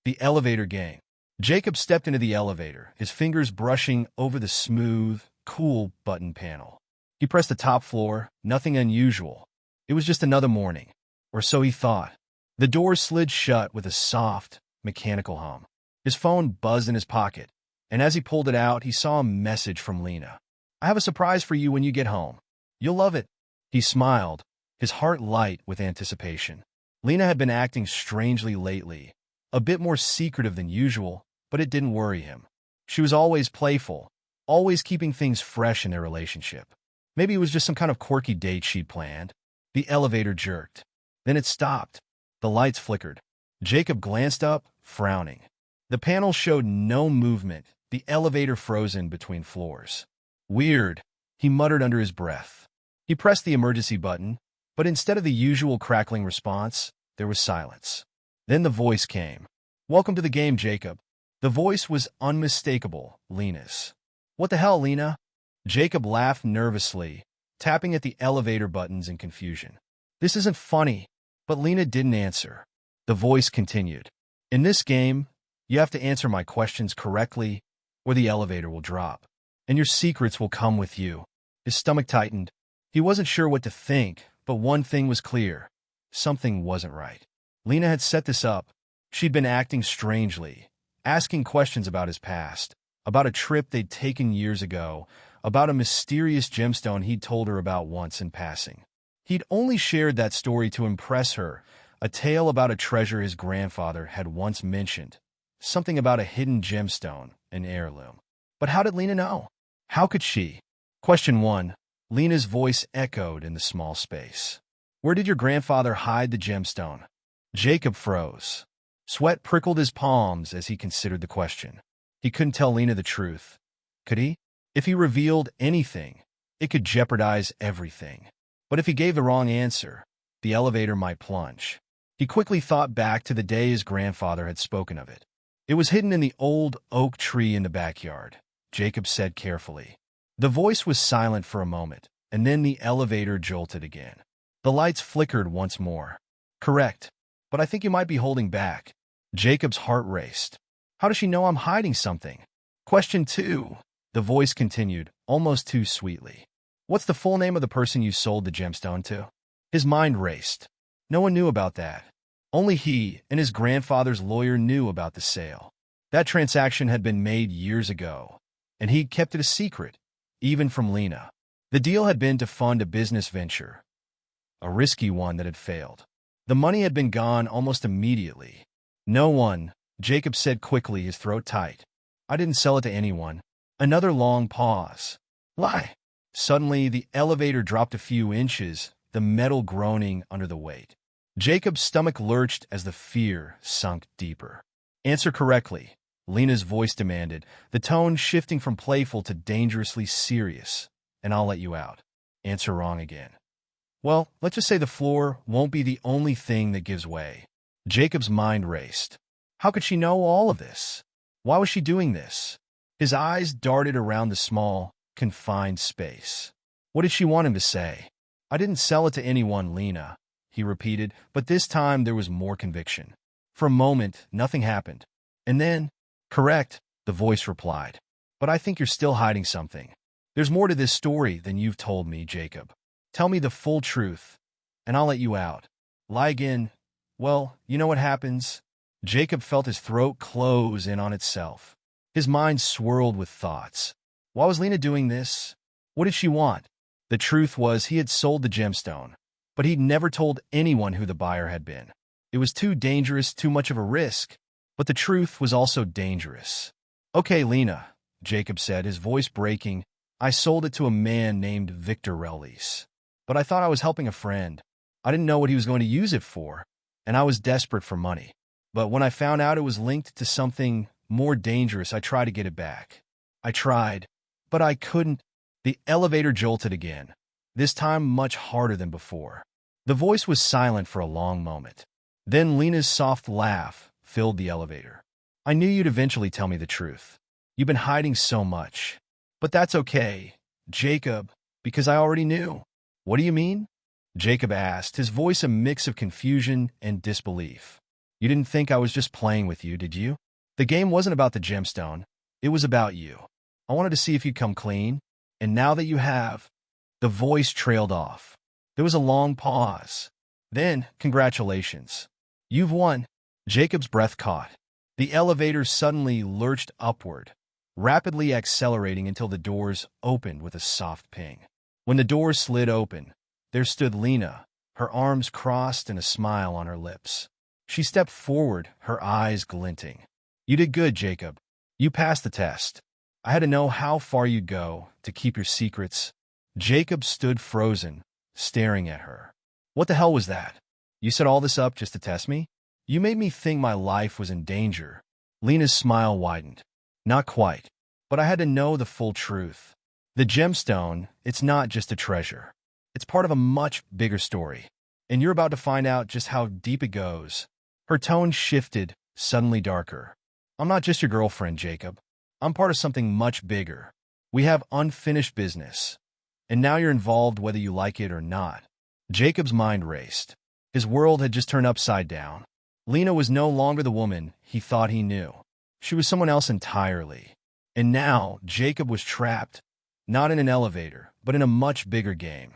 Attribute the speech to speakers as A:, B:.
A: The elevator gang. Jacob stepped into the elevator, his fingers brushing over the smooth, cool button panel. He pressed the top floor, nothing unusual. It was just another morning, or so he thought. The door slid shut with a soft, mechanical hum. His phone buzzed in his pocket, and as he pulled it out, he saw a message from Lena. "I have a surprise for you when you get home. You'll love it." He smiled, his heart light with anticipation. Lena had been acting strangely lately, a bit more secretive than usual, but it didn't worry him. She was always playful, always keeping things fresh in their relationship. Maybe it was just some kind of quirky date she'd planned. The elevator jerked. Then it stopped. The lights flickered. Jacob glanced up, frowning. The panel showed no movement, the elevator frozen between floors. "Weird," he muttered under his breath. He pressed the emergency button, but instead of the usual crackling response, there was silence. Then the voice came. "Welcome to the game, Jacob." The voice was unmistakable, Lena's. "What the hell, Lena?" Jacob laughed nervously, tapping at the elevator buttons in confusion. "This isn't funny." But Lena didn't answer. The voice continued. "In this game, you have to answer my questions correctly, or the elevator will drop, and your secrets will come with you." His stomach tightened. He wasn't sure what to think, but one thing was clear. Something wasn't right. Lena had set this up. She'd been acting strangely, asking questions about his past, about a trip they'd taken years ago, about a mysterious gemstone he'd told her about once in passing. He'd only shared that story to impress her, a tale about a treasure his grandfather had once mentioned, something about a hidden gemstone, an heirloom. But how did Lena know? How could she? Question 1. Lena's voice echoed in the small space. "Where did your grandfather hide the gemstone?" Jacob froze. Sweat prickled his palms as he considered the question. He couldn't tell Lena the truth. Could he? If he revealed anything, it could jeopardize everything. But if he gave the wrong answer, the elevator might plunge. He quickly thought back to the day his grandfather had spoken of it. "It was hidden in the old oak tree in the backyard," Jacob said carefully. The voice was silent for a moment, and then the elevator jolted again. The lights flickered once more. "Correct. But I think you might be holding back." Jacob's heart raced. "How does she know I'm hiding something?" Question 2. The voice continued, almost too sweetly. "What's the full name of the person you sold the gemstone to?" His mind raced. No one knew about that. Only he and his grandfather's lawyer knew about the sale. That transaction had been made years ago, and he'd kept it a secret, even from Lena. The deal had been to fund a business venture, a risky one that had failed. The money had been gone almost immediately. "No one," Jacob said quickly, his throat tight. "I didn't sell it to anyone." Another long pause. "Lie." Suddenly, the elevator dropped a few inches, the metal groaning under the weight. Jacob's stomach lurched as the fear sunk deeper. "Answer correctly," Lena's voice demanded, the tone shifting from playful to dangerously serious, "and I'll let you out." Answer wrong again. "Well, let's just say the floor won't be the only thing that gives way." Jacob's mind raced. How could she know all of this? Why was she doing this? His eyes darted around the small, confined space. What did she want him to say? "I didn't sell it to anyone, Lena," he repeated, but this time there was more conviction. For a moment, nothing happened. And then, "Correct," the voice replied. "But I think you're still hiding something. There's more to this story than you've told me, Jacob. Tell me the full truth, and I'll let you out. Lie again. Well, you know what happens." Jacob felt his throat close in on itself. His mind swirled with thoughts. Why was Lena doing this? What did she want? The truth was he had sold the gemstone, but he'd never told anyone who the buyer had been. It was too dangerous, too much of a risk. But the truth was also dangerous. "Okay, Lena," Jacob said, his voice breaking, "I sold it to a man named Victor Relis. But I thought I was helping a friend. I didn't know what he was going to use it for, and I was desperate for money. But when I found out it was linked to something more dangerous, I tried to get it back. I tried, but I couldn't." The elevator jolted again, this time much harder than before. The voice was silent for a long moment. Then Lena's soft laugh filled the elevator. "I knew you'd eventually tell me the truth. You've been hiding so much. But that's okay, Jacob, because I already knew." "What do you mean?" Jacob asked, his voice a mix of confusion and disbelief. You didn't think I was just playing with you, did you? The game wasn't about the gemstone. It was about you. I wanted to see if you'd come clean. And now that you have, the voice trailed off. There was a long pause. Then, congratulations. You've won. Jacob's breath caught. The elevator suddenly lurched upward, rapidly accelerating until the doors opened with a soft ping. When the doors slid open, there stood Lena, her arms crossed and a smile on her lips. She stepped forward, her eyes glinting. You did good, Jacob. You passed the test. I had to know how far you'd go to keep your secrets. Jacob stood frozen, staring at her. What the hell was that? You set all this up just to test me? You made me think my life was in danger. Lena's smile widened. Not quite, but I had to know the full truth. The gemstone, it's not just a treasure. It's part of a much bigger story. And you're about to find out just how deep it goes. Her tone shifted, suddenly darker. I'm not just your girlfriend, Jacob. I'm part of something much bigger. We have unfinished business. And now you're involved whether you like it or not. Jacob's mind raced. His world had just turned upside down. Lena was no longer the woman he thought he knew. She was someone else entirely. And now Jacob was trapped, not in an elevator, but in a much bigger game.